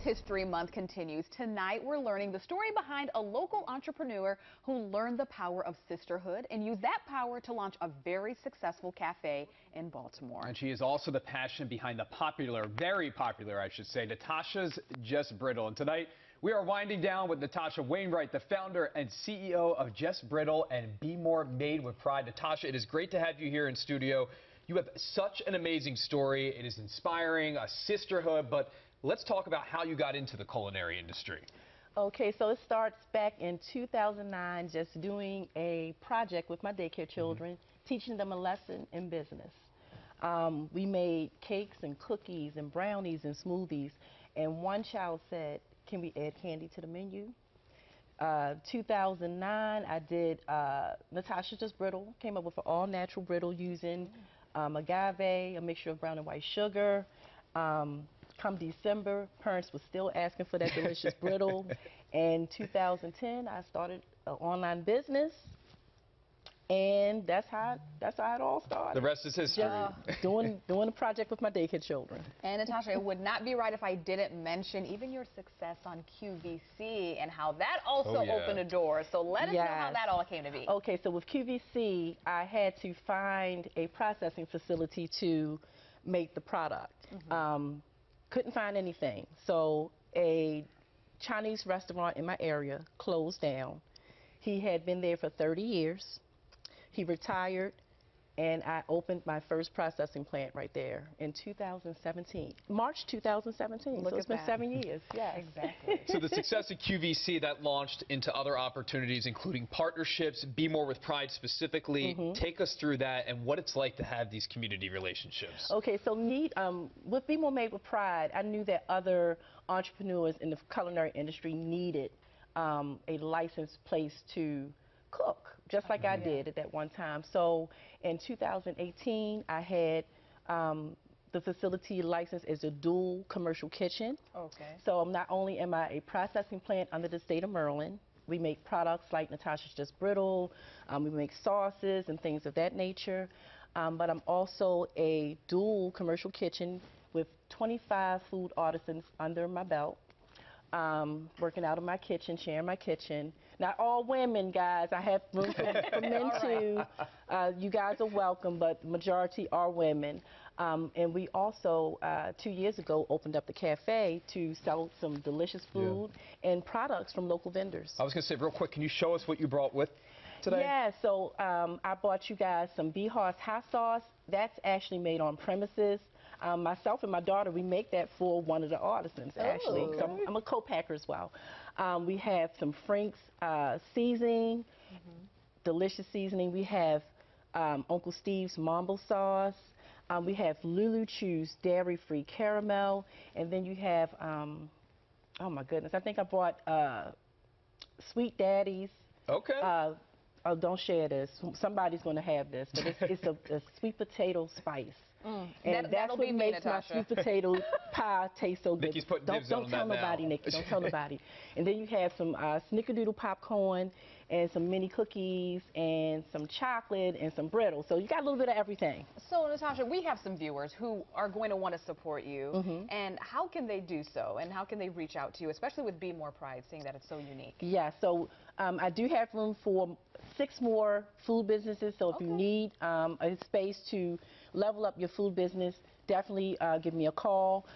History Month continues. Tonight, we're learning the story behind a local entrepreneur who learned the power of sisterhood and used that power to launch a very successful cafe in Baltimore. And she is also the passion behind the popular, very popular, I should say, Natasha's Just Brittle. And tonight, we are winding down with Natasha Wainwright, the founder and CEO of Just Brittle and Be More Made with Pride. Natasha, it is great to have you here in studio. You have such an amazing story. It is inspiring, a sisterhood, but let's talk about how you got into the culinary industry. Okay, so it starts back in 2009, just doing a project with my daycare children, teaching them a lesson in business. We made cakes and cookies and brownies and smoothies, and one child said, "Can we add candy to the menu?" 2009, I did Natasha Just Brittle, came up with an all-natural brittle using agave, a mixture of brown and white sugar. Come December, parents were still asking for that delicious brittle. In 2010, I started an online business, and that's how it all started. The rest is history. Just doing a project with my daycare children. And Natasha, it would not be right if I didn't mention even your success on QVC and how that also opened a door. So let us know how that all came to be. Okay, so with QVC, I had to find a processing facility to make the product. Couldn't find anything. So a Chinese restaurant in my area closed down. He had been there for 30 years. He retired, and I opened my first processing plant right there in 2017, March 2017. Look so it's been 7 years. Yeah, exactly. So the success of QVC, that launched into other opportunities, including partnerships, Be More with Pride specifically. Take us through that and what it's like to have these community relationships. Okay, so with Be More Made with Pride, I knew that other entrepreneurs in the culinary industry needed a licensed place to cook, just like I did at that one time. So in 2018, I had the facility licensed as a dual commercial kitchen. Okay. So not only am I a processing plant under the state of Maryland, we make products like Natasha's Just Brittle, we make sauces and things of that nature, but I'm also a dual commercial kitchen with 25 food artisans under my belt. Working out of my kitchen, sharing my kitchen. Not all women, guys. I have room for men too. You guys are welcome, but the majority are women. And we also, 2 years ago, opened up the cafe to sell some delicious food and products from local vendors. I was going to say, real quick, can you show us what you brought with today? Yeah, so I bought you guys some Behars hot sauce. That's actually made on premises. Myself and my daughter, we make that for one of the artisans, actually. So I'm a co-packer as well. We have some Frank's seasoning, delicious seasoning. We have Uncle Steve's Mambo sauce. We have Lulu Chew's dairy-free caramel. And then you have, oh my goodness, I think I bought Sweet Daddy's. Okay. Oh, don't share this. Somebody's going to have this, but it's a sweet potato spice. And that's what makes my sweet potato pie taste so good. Nikki's putting dibs Don't tell nobody, Nikki. Don't tell nobody. And then you have some snickerdoodle popcorn and some mini cookies and some chocolate and some brittle. So you got a little bit of everything. So, Natasha, we have some viewers who are going to want to support you. And how can they do so? And how can they reach out to you, especially with Be More Pride, seeing that it's so unique? Yeah, so I do have room for 6 more food businesses. So if you need a space to level up your food business, definitely give me a call.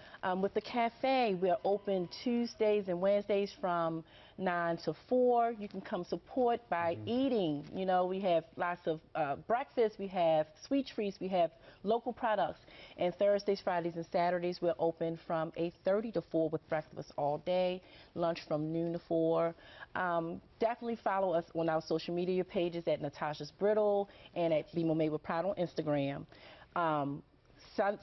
With the cafe, we're open Tuesdays and Wednesdays from 9 to 4. You can come support by eating. You know, we have lots of breakfast, we have sweet treats, we have local products. And Thursdays, Fridays, and Saturdays, we're open from 8:30 to 4 with breakfast all day, lunch from noon to 4. Definitely follow us on our social media pages at Natasha's Brittle and at Be More Made with Pride on Instagram.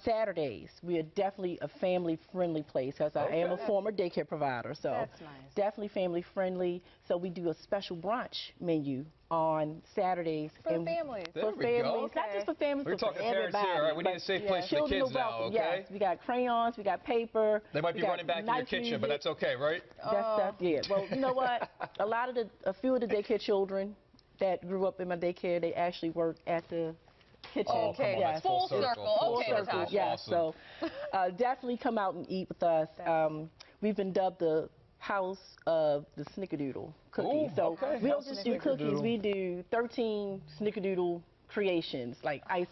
Saturdays, we are definitely a family-friendly place because I am a former daycare provider, so that's nice. Definitely family-friendly. So we do a special brunch menu on Saturdays. For the families. For families, not just for families, We're but talking for everybody. parents here, all right? We need a safe place for the kids now, okay? Yes, we got crayons, we got paper. They might be running back in your kitchen, but that's okay, right? Yeah. Well, you know what? A few of the daycare children that grew up in my daycare, they actually work at the kitchen. Oh, come on, that's full circle. Okay, Natasha. Yeah, awesome. so definitely come out and eat with us. we've been dubbed the house of the snickerdoodle cookies. Ooh, So okay. we House don't of just do cookies, Snickerdoodle. we do 13 snickerdoodle creations, like ice